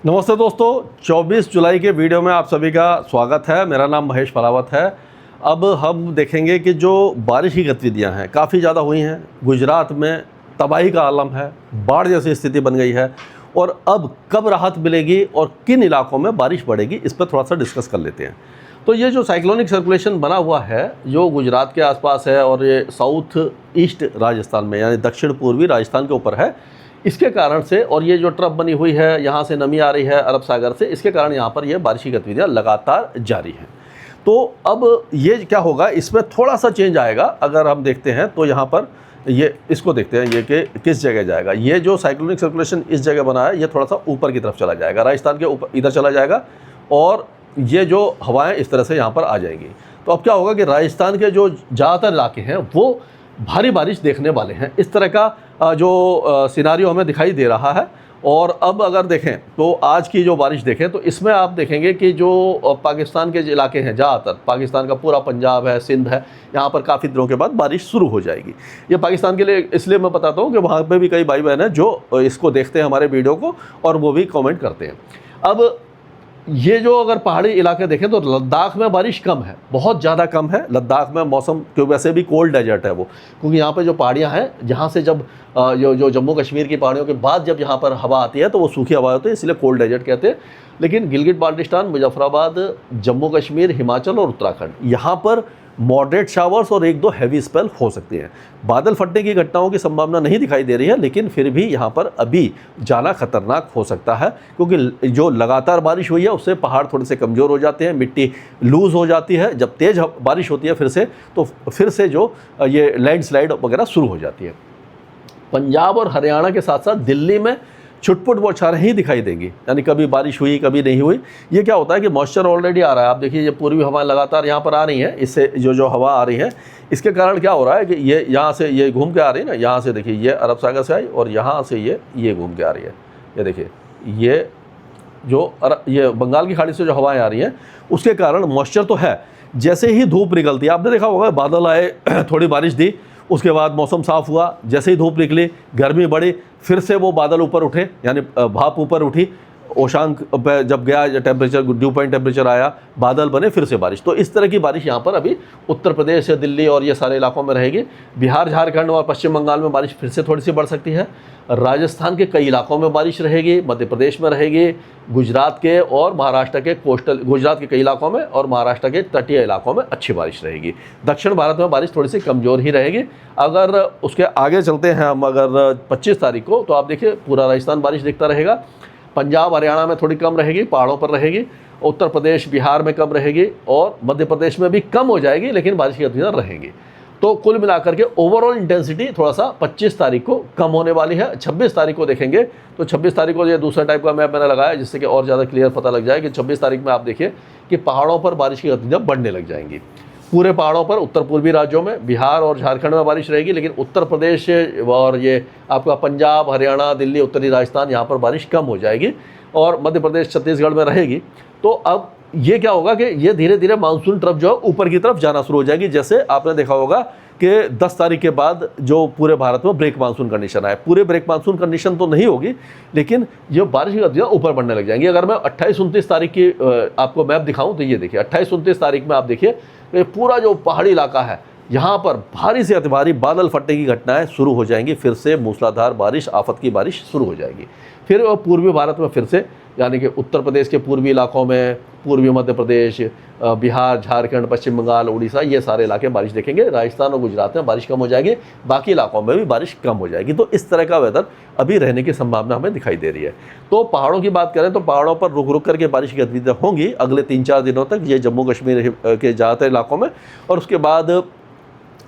नमस्ते दोस्तों, 24 जुलाई के वीडियो में आप सभी का स्वागत है। मेरा नाम महेश फलावत है। अब हम देखेंगे कि जो बारिश की गतिविधियां हैं काफ़ी ज़्यादा हुई हैं। गुजरात में तबाही का आलम है, बाढ़ जैसी स्थिति बन गई है और अब कब राहत मिलेगी और किन इलाकों में बारिश बढ़ेगी, इस पर थोड़ा सा डिस्कस कर लेते हैं। तो ये जो साइक्लोनिक सर्कुलेशन बना हुआ है जो गुजरात के आसपास है और ये साउथ ईस्ट राजस्थान में यानी दक्षिण पूर्वी राजस्थान के ऊपर है, इसके कारण से, और ये जो ट्रफ बनी हुई है यहाँ से नमी आ रही है अरब सागर से, इसके कारण यहाँ पर ये बारिश की गतिविधियाँ लगातार जारी हैं। तो अब ये क्या होगा, इसमें थोड़ा सा चेंज आएगा। अगर हम देखते हैं तो यहाँ पर ये इसको देखते हैं ये कि किस जगह जाएगा। ये जो साइक्लोनिक सर्कुलेशन इस जगह बना है ये थोड़ा सा ऊपर की तरफ चला जाएगा, राजस्थान के ऊपर इधर चला जाएगा और ये जो हवाएं इस तरह से यहाँ पर आ जाएंगी। तो अब क्या होगा कि राजस्थान के जो ज़्यादातर इलाके हैं वो भारी बारिश देखने वाले हैं। इस तरह का जो सिनारियो हमें दिखाई दे रहा है। और अब अगर देखें तो आज की जो बारिश देखें तो इसमें आप देखेंगे कि जो पाकिस्तान के इलाके हैं, ज़्यादातर पाकिस्तान का पूरा पंजाब है, सिंध है, यहाँ पर काफ़ी दिनों के बाद बारिश शुरू हो जाएगी। ये पाकिस्तान के लिए इसलिए मैं बताता हूँ कि वहाँ पे भी कई भाई बहन हैं जो इसको देखते हैं हमारे वीडियो को और वो भी कमेंट करते हैं। अब ये जो अगर पहाड़ी इलाके देखें तो लद्दाख में बारिश कम है, बहुत ज़्यादा कम है। लद्दाख में मौसम क्योंकि वैसे भी कोल्ड डेजर्ट है वो, क्योंकि यहाँ पे जो पहाड़ियाँ हैं जहाँ से जब जो जम्मू कश्मीर की पहाड़ियों के बाद जब यहाँ पर हवा आती है तो वो सूखी हवा होती है, इसलिए कोल्ड डेजर्ट कहते हैं। लेकिन गिलगित बाल्टिस्तान, मुजफ्फराबाद, जम्मू कश्मीर, हिमाचल और उत्तराखंड, यहाँ पर मॉडरेट शावर्स और एक दो हैवी स्पेल हो सकती हैं। बादल फटने की घटनाओं की संभावना नहीं दिखाई दे रही है, लेकिन फिर भी यहाँ पर अभी जाना खतरनाक हो सकता है, क्योंकि जो लगातार बारिश हुई है उससे पहाड़ थोड़े से कमज़ोर हो जाते हैं, मिट्टी लूज़ हो जाती है। जब तेज़ बारिश होती है फिर से, तो फिर से जो ये लैंडस्लाइड वगैरह शुरू हो जाती है। पंजाब और हरियाणा के साथ साथ दिल्ली में छुटपुट बौछारें ही दिखाई देंगी, यानी कभी बारिश हुई कभी नहीं हुई। ये क्या होता है कि मॉइस्चर ऑलरेडी आ रहा है। आप देखिए ये पूर्वी हवाएं लगातार यहाँ पर आ रही हैं, इससे जो हवा आ रही है इसके कारण क्या हो रहा है कि ये यहाँ से ये घूम के आ रही है ना, यहाँ से देखिए ये अरब सागर से आई और यहाँ से ये घूम के आ रही है। ये देखिए ये बंगाल की खाड़ी से जो हवाएँ आ रही हैं उसके कारण मॉइस्चर तो है। जैसे ही धूप निकलती है, आपने देखा होगा बादल आए थोड़ी बारिश दी, उसके बाद मौसम साफ़ हुआ, जैसे ही धूप निकली गर्मी बढ़ी, फिर से वो बादल ऊपर उठे, यानी भाप ऊपर उठी, ओशांक पे जब गया टेम्परेचर, ड्यू पॉइंट टेम्परेचर आया, बादल बने, फिर से बारिश। तो इस तरह की बारिश यहाँ पर अभी उत्तर प्रदेश या दिल्ली और ये सारे इलाकों में रहेगी। बिहार, झारखंड और पश्चिम बंगाल में बारिश फिर से थोड़ी सी बढ़ सकती है। राजस्थान के कई इलाकों में बारिश रहेगी, मध्य प्रदेश में रहेगी, गुजरात के और महाराष्ट्र के गुजरात के कई इलाकों में और महाराष्ट्र के तटीय इलाकों में अच्छी बारिश रहेगी। दक्षिण भारत में बारिश थोड़ी सी कमज़ोर ही रहेगी। अगर उसके आगे चलते हैं हम, अगर 25 तारीख को, तो आप देखिए पूरा राजस्थान बारिश दिखता रहेगा। पंजाब हरियाणा में थोड़ी कम रहेगी, पहाड़ों पर रहेगी। उत्तर प्रदेश बिहार में कम रहेगी और मध्य प्रदेश में भी कम हो जाएगी, लेकिन बारिश की गतिविधियाँ रहेंगी। तो कुल मिलाकर के ओवरऑल इंटेंसिटी थोड़ा सा 25 तारीख को कम होने वाली है। 26 तारीख को देखेंगे तो 26 तारीख को ये दूसरा टाइप का मैप मैंने लगाया जिससे कि और ज़्यादा क्लियर पता लग जाए कि 26 तारीख में आप देखिए कि पहाड़ों पर बारिश की गतिविधियाँ बढ़ने लग जाएंगी। पूरे पहाड़ों पर उत्तर पूर्वी राज्यों में, बिहार और झारखंड में बारिश रहेगी, लेकिन उत्तर प्रदेश और ये आपका पंजाब, हरियाणा, दिल्ली, उत्तरी राजस्थान, यहाँ पर बारिश कम हो जाएगी और मध्य प्रदेश, छत्तीसगढ़ में रहेगी। तो अब ये क्या होगा कि ये धीरे धीरे मानसून ट्रफ जो है ऊपर की तरफ जाना शुरू हो जाएगी। जैसे आपने देखा होगा कि 10 तारीख के बाद जो पूरे भारत में ब्रेक मानसून कंडीशन आए, पूरे ब्रेक मानसून कंडीशन तो नहीं होगी, लेकिन जो बारिश की गतिविधियाँ ऊपर बढ़ने लग जाएंगी। अगर मैं 28-29 तारीख की आपको मैप दिखाऊं तो ये देखिए 28-29 तारीख में आप देखिए कि पूरा जो पहाड़ी इलाका है यहाँ पर भारी से अति भारी बादल फटने की घटनाएं शुरू हो जाएंगी। फिर से मूसलाधार बारिश, आफत की बारिश शुरू हो जाएगी। फिर पूर्वी भारत में फिर से, यानी कि उत्तर प्रदेश के पूर्वी इलाकों में, पूर्वी मध्य प्रदेश, बिहार, झारखंड, पश्चिम बंगाल, उड़ीसा, ये सारे इलाके बारिश देखेंगे। राजस्थान और गुजरात में बारिश कम हो जाएगी, बाकी इलाकों में भी बारिश कम हो जाएगी। तो इस तरह का वेदर अभी रहने की संभावना हमें दिखाई दे रही है। तो पहाड़ों की बात करें तो पहाड़ों पर रुक रुक करके बारिश की गतिविधियाँ होंगी अगले 3-4 दिनों तक, ये जम्मू कश्मीर के ज़्यादातर इलाकों में। और उसके बाद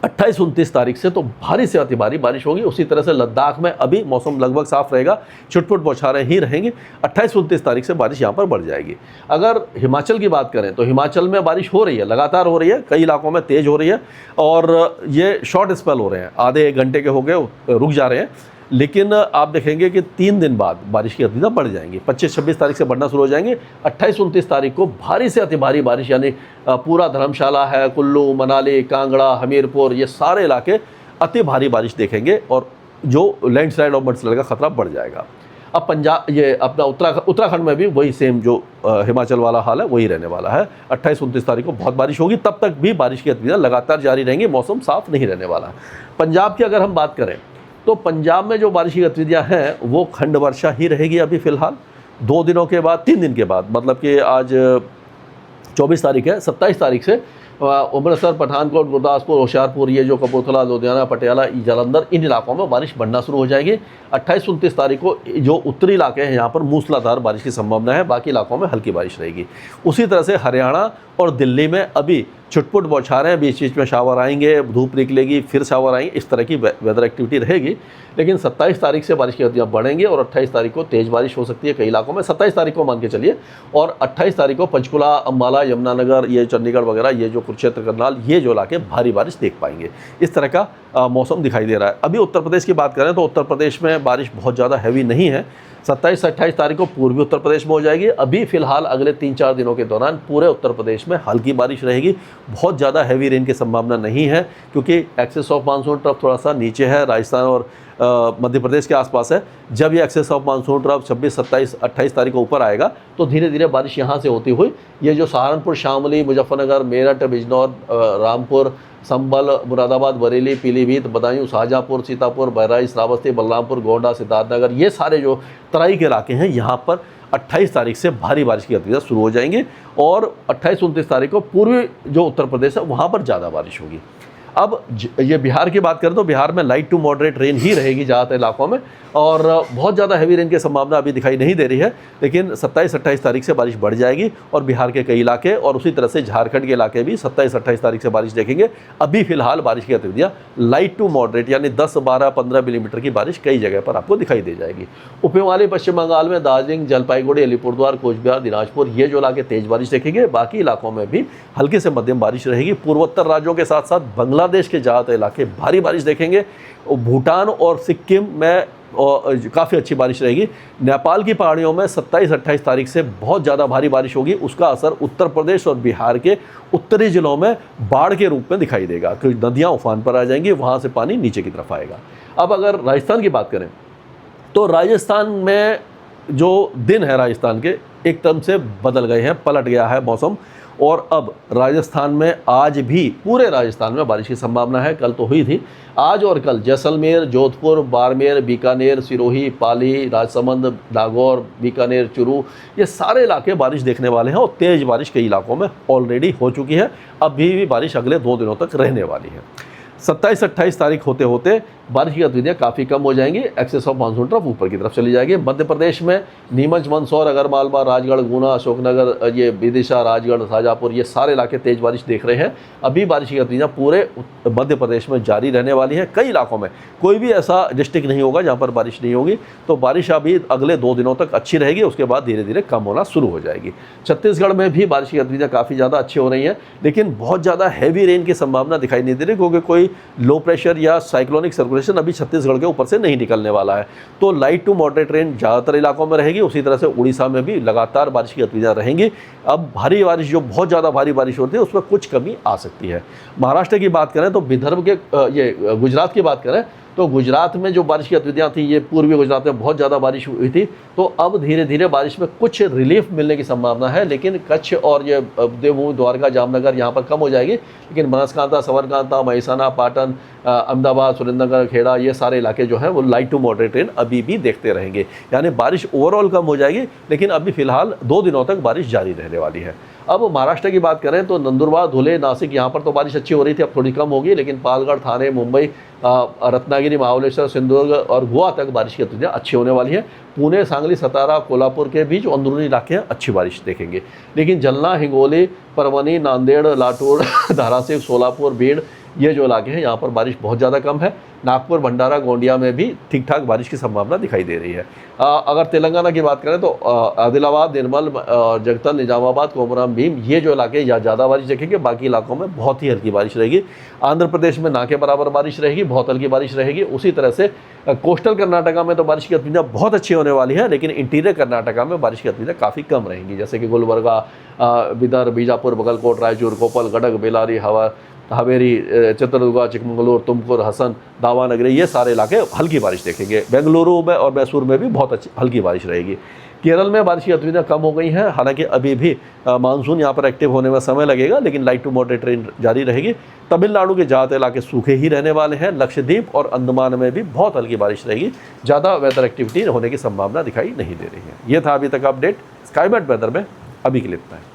28-29 तारीख से तो भारी से अति भारी बारिश होगी। उसी तरह से लद्दाख में अभी मौसम लगभग साफ रहेगा, छुटपुट बौछारें ही रहेंगी। 28-29 तारीख से बारिश यहाँ पर बढ़ जाएगी। अगर हिमाचल की बात करें तो हिमाचल में बारिश हो रही है, लगातार हो रही है, कई इलाकों में तेज़ हो रही है और ये शॉर्ट स्पेल हो रहे हैं, आधे 1 घंटे के हो गए रुक जा रहे हैं। लेकिन आप देखेंगे कि 3 दिन बाद बारिश की गतिविधियाँ बढ़ जाएंगी। 25-26 तारीख से बढ़ना शुरू हो जाएंगे। 28-29 तारीख को भारी से अति भारी बारिश, यानी पूरा धर्मशाला है, कुल्लू, मनाली, कांगड़ा, हमीरपुर, ये सारे इलाके अति भारी बारिश देखेंगे और जो लैंडस्लाइड और मडस्लाइड का खतरा बढ़ जाएगा। अब पंजाब, ये अपना उत्तराखंड में भी वही सेम जो हिमाचल वाला हाल है वही रहने वाला है। 28-29 तारीख को बहुत बारिश होगी, तब तक भी बारिश की गतिविधियाँ लगातार जारी रहेंगी, मौसम साफ नहीं रहने वाला है। पंजाब की अगर हम बात करें तो पंजाब में जो बारिश की गतिविधियाँ हैं वो खंड वर्षा ही रहेगी अभी फ़िलहाल। 2 दिनों के बाद, 3 दिन के बाद, मतलब कि आज 24 तारीख है, 27 तारीख से अमृतसर, पठानकोट, गुरदासपुर, होशियारपुर, ये जो कपूरथला, लुधियाना, पटियाला, जालंधर, इन इलाकों में बारिश बढ़ना शुरू हो जाएगी। 28-29 तारीख को जो उत्तरी इलाके हैं यहाँ पर मूसलाधार बारिश की संभावना है, बाकी इलाकों में हल्की बारिश रहेगी। उसी तरह से हरियाणा और दिल्ली में अभी छुटपुट बौछारें, बीच बीच में शावर आएंगे, धूप निकलेगी, फिर शावर आएंगे, इस तरह की वेदर एक्टिविटी रहेगी। लेकिन 27 तारीख से बारिश की गतिविधियाँ बढ़ेंगी और 28 तारीख को तेज़ बारिश हो सकती है कई इलाकों में, 27 तारीख को मान के चलिए। और 28 तारीख को पंचकुला, अम्बाला, यमुनानगर, ये चंडीगढ़ वगैरह, ये जो कुरुक्षेत्र, करनाल, ये जो इलाके भारी बारिश देख पाएंगे। इस तरह का मौसम दिखाई दे रहा है। अभी उत्तर प्रदेश की बात करें तो उत्तर प्रदेश में बारिश बहुत ज़्यादा हैवी नहीं है। 27-28 तारीख को पूर्वी उत्तर प्रदेश में हो जाएगी। अभी फ़िलहाल अगले 3-4 दिनों के दौरान पूरे उत्तर प्रदेश में हल्की बारिश रहेगी। बहुत ज़्यादा हैवी रेन की संभावना नहीं है, क्योंकि एक्सेस ऑफ मानसून ट्रफ थोड़ा सा नीचे है, राजस्थान और मध्य प्रदेश के आसपास है। जब ये एक्सेस ऑफ मानसून ट्रफ 26, 27, 28 तारीख को ऊपर आएगा तो धीरे धीरे बारिश यहाँ से होती हुई ये जो सहारनपुर, शामली, मुजफ्फरनगर, मेरठ, बिजनौर, रामपुर, संभल, मुरादाबाद, बरेली, पीलीभीत, बदायूं, शाहजहाँपुर, सीतापुर, बहराइच, श्रावस्ती, बलरामपुर, गोंडा, सिद्धार्थनगर, ये सारे जो तराई के इलाके हैं यहाँ पर 28 तारीख से भारी बारिश की गतिविधियाँ शुरू हो जाएंगी। और 28-29 तारीख को पूर्वी जो उत्तर प्रदेश है वहाँ पर ज़्यादा बारिश होगी। अब ये बिहार की बात करें तो बिहार में लाइट टू मॉडरेट रेन ही रहेगी ज़्यादातर इलाकों में, और बहुत ज़्यादा हैवी रेन की संभावना अभी दिखाई नहीं दे रही है। लेकिन 27-28 तारीख से बारिश बढ़ जाएगी और बिहार के कई इलाके और उसी तरह से झारखंड के इलाके भी 27-28 तारीख से बारिश देखेंगे। अभी फिलहाल बारिश की गतिविधियाँ लाइट टू मॉडरेट यानी 10, 12, 15 मिलीमीटर की बारिश कई जगह पर आपको दिखाई दे जाएगी। उप हिमालय पश्चिम बंगाल में दार्जिलिंग, जलपाईगुड़ी, अलीपुरद्वार, कोचबिहार, दिनाजपुर, ये जो इलाके तेज़ बारिश देखेंगे। बाकी इलाकों में भी हल्की से मध्यम बारिश रहेगी। पूर्वोत्तर राज्यों के साथ साथ बांग्लादेश के ज़्यादातर इलाके भारी बारिश देखेंगे। भूटान और सिक्किम में काफ़ी अच्छी बारिश रहेगी। नेपाल की पहाड़ियों में 27-28 तारीख से बहुत ज़्यादा भारी बारिश होगी। उसका असर उत्तर प्रदेश और बिहार के उत्तरी जिलों में बाढ़ के रूप में दिखाई देगा, क्योंकि नदियाँ उफान पर आ जाएंगी, वहाँ से पानी नीचे की तरफ आएगा। अब अगर राजस्थान की बात करें तो राजस्थान में जो दिन है राजस्थान के एकदम से बदल गए हैं, पलट गया है मौसम। और अब राजस्थान में आज भी पूरे राजस्थान में बारिश की संभावना है। कल तो हुई थी, आज और कल जैसलमेर, जोधपुर, बाड़मेर, बीकानेर, सिरोही, पाली, राजसमंद, नागौर, बीकानेर, चूरू, ये सारे इलाके बारिश देखने वाले हैं। और तेज़ बारिश कई इलाकों में ऑलरेडी हो चुकी है। अभी भी बारिश अगले 2 दिनों तक रहने वाली है। 27-28 तारीख होते होते बारिश की गतिविधियाँ काफ़ी कम हो जाएंगी। एक्सेस ऑफ मानसून ट्रफ ऊपर की तरफ चली जाएगी। मध्य प्रदेश में नीमच, मंदसौर, अगरमालवा, राजगढ़, गुना, अशोकनगर, ये विदिशा, राजगढ़, शाहजहाँपुर, ये सारे इलाके तेज़ बारिश देख रहे हैं। अभी बारिश की गतिविधियाँ पूरे मध्य प्रदेश में जारी रहने वाली हैं। कई इलाकों में कोई भी ऐसा डिस्ट्रिक्ट नहीं होगा जहाँ पर बारिश नहीं होगी। तो बारिश अभी अगले 2 दिनों तक अच्छी रहेगी, उसके बाद धीरे धीरे कम होना शुरू हो जाएगी। छत्तीसगढ़ में भी बारिश की गतिविधियाँ काफ़ी ज़्यादा अच्छी हो रही हैं, लेकिन बहुत ज़्यादा हैवी रेन की संभावना दिखाई नहीं दे रही, क्योंकि कोई लो प्रेशर या साइक्लोनिक सर्कुलेशन अभी छत्तीसगढ़ के ऊपर से नहीं निकलने वाला है। तो लाइट टू मॉडरेट रेन ज़्यादातर इलाकों में रहेगी। उसी तरह से उड़ीसा में भी लगातार बारिश की गतिविधियाँ रहेंगी। अब भारी बारिश, जो बहुत ज़्यादा भारी बारिश होती है, उसमें कुछ कमी आ सकती है। महाराष्ट्र की बात करें तो विदर्भ के ये गुजरात की बात करें तो गुजरात में जो बारिश की गतिविधियाँ थी, ये पूर्वी गुजरात में बहुत ज़्यादा बारिश हुई थी। तो अब धीरे धीरे बारिश में कुछ रिलीफ मिलने की संभावना है, लेकिन कच्छ और ये देवभूमि, द्वारका, जामनगर यहाँ पर कम हो जाएगी। लेकिन बनासकांठा, साबरकांठा, महिसाना, पाटन, अहमदाबाद, सुरेंद्रनगर, खेड़ा, ये सारे इलाके जो हैं वो लाइट टू मॉडरेट रेन अभी भी देखते रहेंगे। यानी बारिश ओवरऑल कम हो जाएगी, लेकिन अभी फिलहाल 2 दिनों तक बारिश जारी रहने वाली है। अब महाराष्ट्र की बात करें तो नंदुरबार, धुले, नासिक, यहाँ पर तो बारिश अच्छी हो रही थी, अब थोड़ी कम होगी। लेकिन पालगढ़, थाने, मुंबई, रत्नागिरी, महाबलेश्वर, सिंधुदुर्ग और गोवा तक बारिश की गतिविधियाँ अच्छी होने वाली है। पुणे, सांगली, सतारा, कोल्हापुर के बीच अंदरूनी इलाके हैं, अच्छी बारिश देखेंगे। लेकिन जलना, हिंगोली, परवनी, नांदेड़, लातूर, धाराशिव, सोलापुर, भीड़, ये जो इलाके हैं यहाँ पर बारिश बहुत ज़्यादा कम है। नागपुर, भंडारा, गोंडिया में भी ठीक ठाक बारिश की संभावना दिखाई दे रही है। अगर तेलंगाना की बात करें तो आदिलाबाद, निर्मल, जगतन, निजामाबाद, कोमराम भीम, ये जो इलाके या ज़्यादा बारिश देखेंगे। बाकी इलाकों में बहुत ही हल्की बारिश रहेगी। आंध्र प्रदेश में ना के बराबर बारिश रहेगी, बहुत हल्की बारिश रहेगी। उसी तरह से कोस्टल कर्नाटका में तो बारिश की गतिविधियाँ बहुत अच्छी होने वाली है, लेकिन इंटीरियर कर्नाटका में बारिश की गतिविधियाँ काफ़ी कम रहेंगी, जैसे कि गुलबर्गा, बिदर, बीजापुर, बगलकोट, रायचूर, कोपल, गडग, बेलारी, हावेरी, चित्रदुर्गा, चिकमंगलूर, तुमकुर, हसन, दावानगरी, ये सारे इलाके हल्की बारिश देखेंगे। बेंगलुरु में और मैसूर में भी बहुत अच्छी हल्की बारिश रहेगी। केरल में बारिश की गतिविधियाँ कम हो गई हैं, हालांकि अभी भी मानसून यहाँ पर एक्टिव होने में समय लगेगा, लेकिन लाइट टू मॉडरेट रेन जारी रहेगी। तमिलनाडु के ज़्यादातर इलाके सूखे ही रहने वाले हैं। लक्षद्वीप और अंडमान में भी बहुत हल्की बारिश रहेगी, ज़्यादा वेदर एक्टिविटी होने की संभावना दिखाई नहीं दे रही है। ये था अभी तक अपडेट स्काईमेट वेदर में, अभी के लिए इतना है।